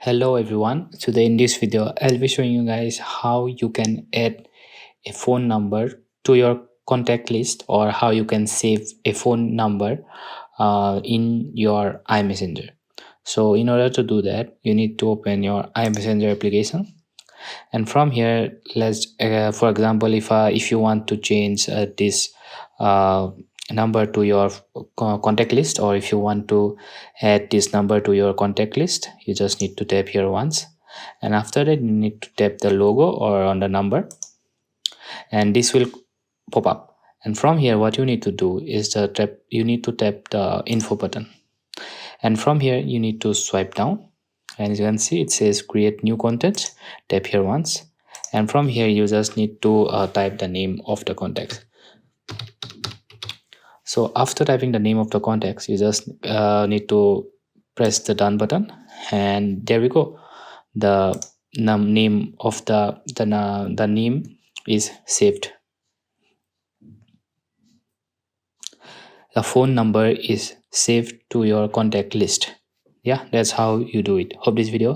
Hello everyone. Today in this video I'll be showing you guys how you can add a phone number to your contact list, or how you can save a phone number in your iMessenger. So in order to do that, you need to open your iMessenger application, and from here, let's for example, if you want to change this uh, number to your contact list, or if you want to add this number to your contact list, you just need to tap here once, and after that you need to tap the logo or on the number, and this will pop up. And from here, what you need to do is you need to tap the info button, and from here you need to swipe down, and as you can see it says create new content. Tap here once, and from here you just need to type the name of the contact. So after typing the name of the contacts, you just need to press the done button, and there we go. The name of the name is saved. The phone number is saved to your contact list. Yeah, that's how you do it. Hope this video